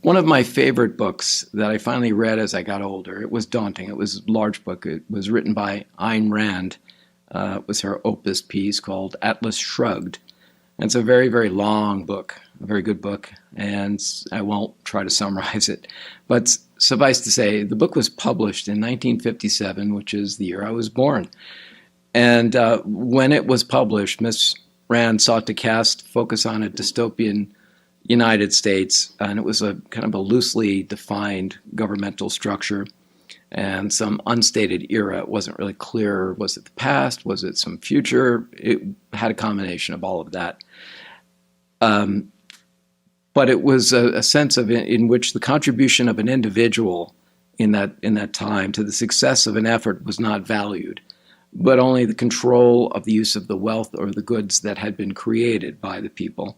One of my favorite books that I finally read as I got older, it was daunting. It was a large book. It was written by Ayn Rand. It was her opus piece called Atlas Shrugged. And it's a very, very long book, a very good book, and I won't try to summarize it. But suffice to say, the book was published in 1957, which is the year I was born. And when it was published, Miss Rand sought to cast focus on a dystopian United States, and it was a kind of a loosely defined governmental structure and some unstated era. It wasn't really clear. Was it the past? Was it some future? It had a combination of all of that. But it was a sense of in which the contribution of an individual in that time to the success of an effort was not valued, but only the control of the use of the wealth or the goods that had been created by the people.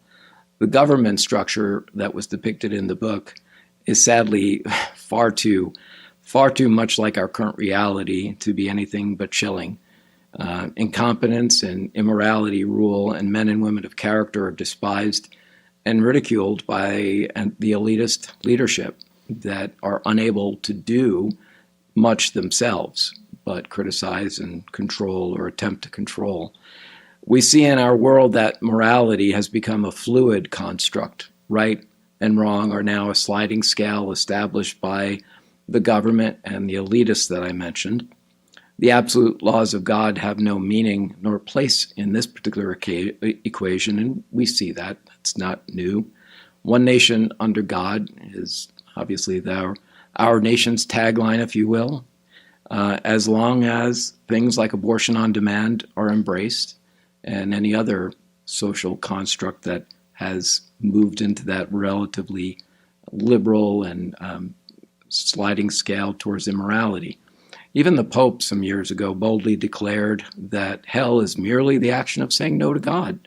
The government structure that was depicted in the book is sadly far too much like our current reality to be anything but chilling. Incompetence and immorality rule, and men and women of character are despised and ridiculed by the elitist leadership that are unable to do much themselves but criticize and control or attempt to control. We see in our world that morality has become a fluid construct. Right and wrong are now a sliding scale established by the government and the elitists that I mentioned. The absolute laws of God have no meaning nor place in this particular equation, and we see that. It's not new. One nation under God is obviously our nation's tagline, if you will. As long as things like abortion on demand are embraced, and any other social construct that has moved into that relatively liberal and sliding scale towards immorality. Even the Pope some years ago boldly declared that hell is merely the action of saying no to God,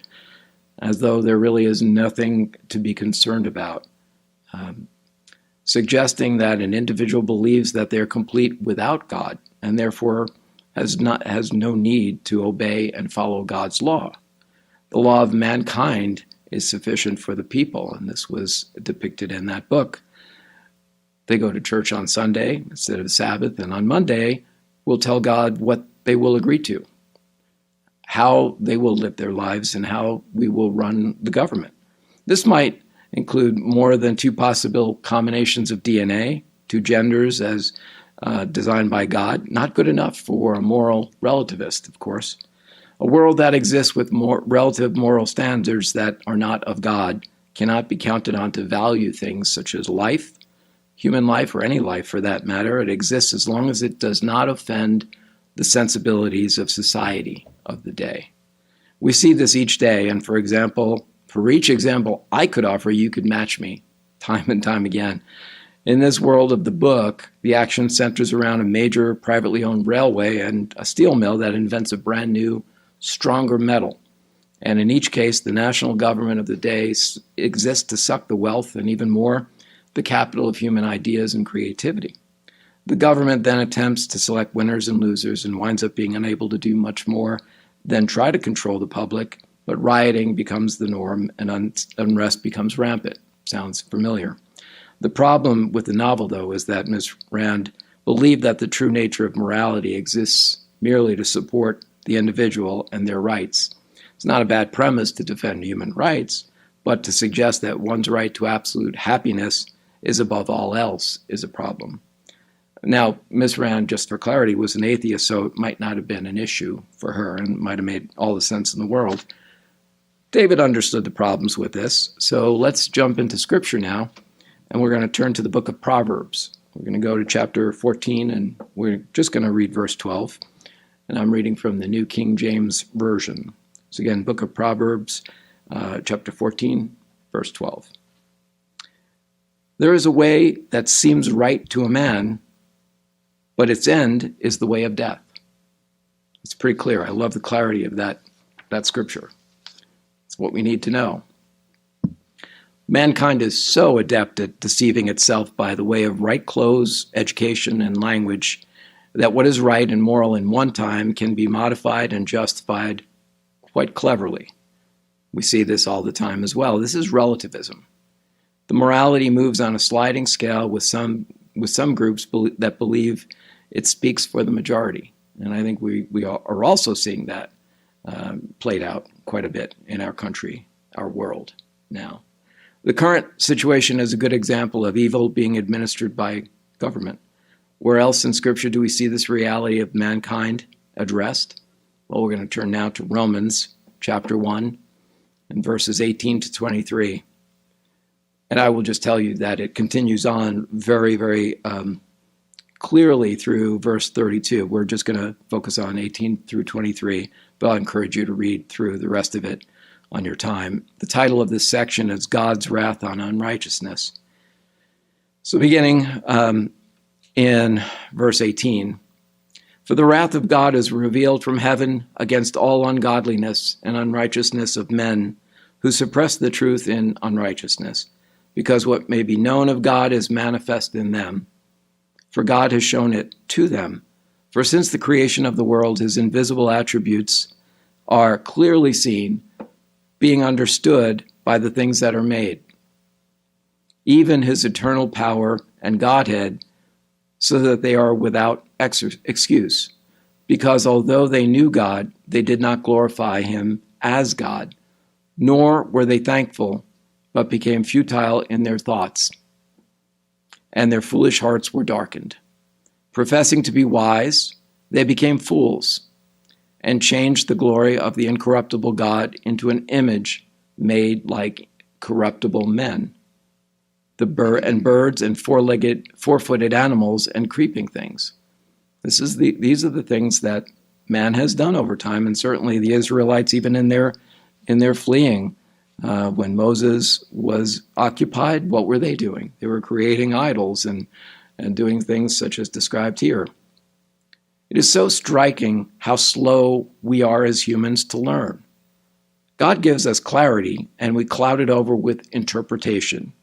as though there really is nothing to be concerned about, suggesting that an individual believes that they're complete without God and therefore has no need to obey and follow God's law. The law of mankind is sufficient for the people, and this was depicted in that book. They go to church on Sunday instead of Sabbath, and on Monday will tell God what they will agree to, how they will live their lives, and how we will run the government. This might include more than two possible combinations of DNA, two genders as designed by God, not good enough for a moral relativist, of course. A world that exists with more relative moral standards that are not of God cannot be counted on to value things such as life, human life, or any life for that matter. It exists as long as it does not offend the sensibilities of society of the day. We see this each day, and for each example I could offer, you could match me time and time again. In this world of the book, the action centers around a major privately owned railway and a steel mill that invents a brand new, stronger metal. And in each case, the national government of the day exists to suck the wealth and even more, the capital of human ideas and creativity. The government then attempts to select winners and losers and winds up being unable to do much more than try to control the public, but rioting becomes the norm and unrest becomes rampant. Sounds familiar. The problem with the novel, though, is that Ms. Rand believed that the true nature of morality exists merely to support the individual and their rights. It's not a bad premise to defend human rights, but to suggest that one's right to absolute happiness is above all else is a problem. Now, Ms. Rand, just for clarity, was an atheist, so it might not have been an issue for her and might have made all the sense in the world. David understood the problems with this, so let's jump into Scripture now. And we're going to turn to the book of Proverbs. We're going to go to chapter 14, and we're just going to read verse 12. And I'm reading from the New King James Version. So again, book of Proverbs, chapter 14, verse 12. There is a way that seems right to a man, but its end is the way of death. It's pretty clear. I love the clarity of that scripture. It's what we need to know. Mankind is so adept at deceiving itself by the way of right clothes, education, and language that what is right and moral in one time can be modified and justified quite cleverly. We see this all the time as well. This is relativism. The morality moves on a sliding scale with some groups that believe it speaks for the majority. And I think we are also seeing that played out quite a bit in our country, our world now. The current situation is a good example of evil being administered by government. Where else in Scripture do we see this reality of mankind addressed? Well, we're going to turn now to Romans chapter 1 and verses 18 to 23. And I will just tell you that it continues on very, very clearly through verse 32. We're just going to focus on 18 through 23, but I'll encourage you to read through the rest of it on your time. The title of this section is God's Wrath on Unrighteousness. So beginning in verse 18, for the wrath of God is revealed from heaven against all ungodliness and unrighteousness of men who suppress the truth in unrighteousness, because what may be known of God is manifest in them. For God has shown it to them. For since the creation of the world, his invisible attributes are clearly seen, being understood by the things that are made, even his eternal power and Godhead, so that they are without excuse. Because although they knew God, they did not glorify him as God, nor were they thankful, but became futile in their thoughts, and their foolish hearts were darkened. Professing to be wise, they became fools, and changed the glory of the incorruptible God into an image made like corruptible men, and birds and four-footed animals and creeping things. These are the things that man has done over time, and certainly the Israelites, even in their fleeing, when Moses was occupied, what were they doing? They were creating idols and doing things such as described here. It is so striking how slow we are as humans to learn. God gives us clarity, and we cloud it over with interpretation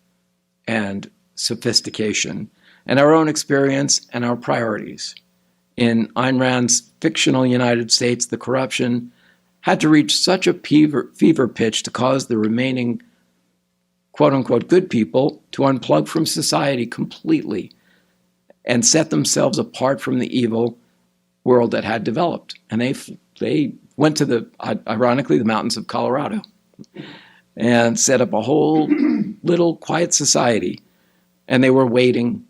and sophistication, and our own experience and our priorities. In Ayn Rand's fictional United States, the corruption had to reach such a fever pitch to cause the remaining quote-unquote good people to unplug from society completely and set themselves apart from the evil world that had developed. And they went to ironically, the mountains of Colorado and set up a whole little quiet society. And they were waiting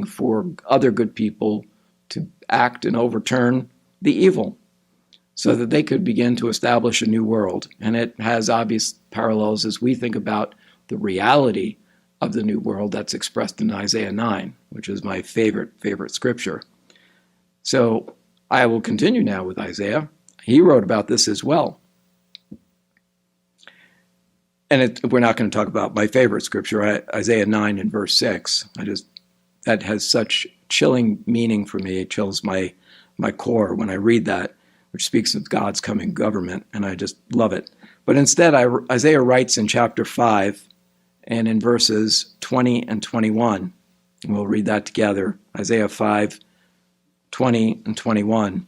for other good people to act and overturn the evil so that they could begin to establish a new world. And it has obvious parallels as we think about the reality of the new world that's expressed in Isaiah 9, which is my favorite scripture. So I will continue now with Isaiah. He wrote about this as well. And we're not going to talk about my favorite scripture, Isaiah 9 and verse 6. That has such chilling meaning for me. It chills my core when I read that, which speaks of God's coming government, and I just love it. But instead, Isaiah writes in chapter 5 and in verses 20 and 21. And we'll read that together. Isaiah 5, 20 and 21.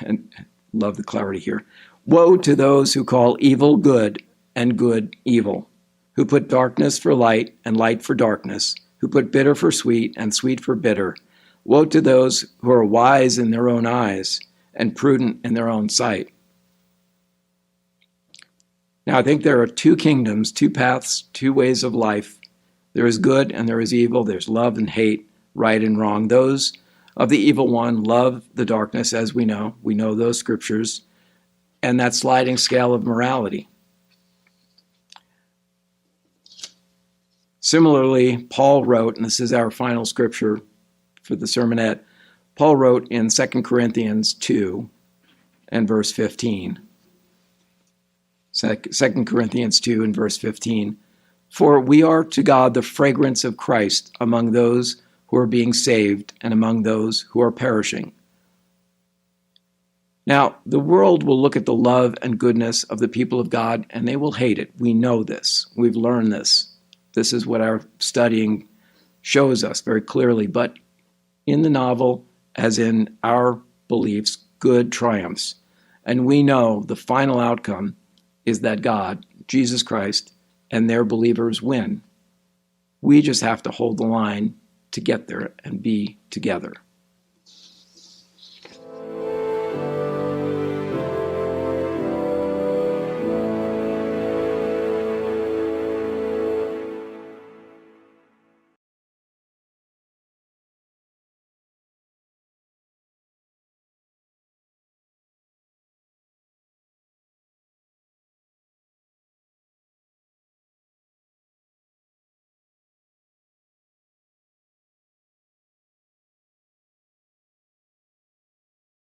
And love the clarity here. Woe to those who call evil good and good evil, who put darkness for light and light for darkness, who put bitter for sweet and sweet for bitter. Woe to those who are wise in their own eyes and prudent in their own sight. Now, I think there are two kingdoms, two paths, two ways of life. There is good and there is evil. There's love and hate, right and wrong. Those of the evil one love the darkness, as we know. We know those scriptures, and that sliding scale of morality. Similarly, Paul wrote, and this is our final scripture for the Sermonette, Paul wrote in 2 Corinthians 2 and verse 15. 2 Corinthians 2 and verse 15. For we are to God the fragrance of Christ among those who are being saved and among those who are perishing. Now, the world will look at the love and goodness of the people of God, and they will hate it. We know this. We've learned this. This is what our studying shows us very clearly. But in the novel, as in our beliefs, good triumphs. And we know the final outcome is that God, Jesus Christ, and their believers win. We just have to hold the line to get there and be together.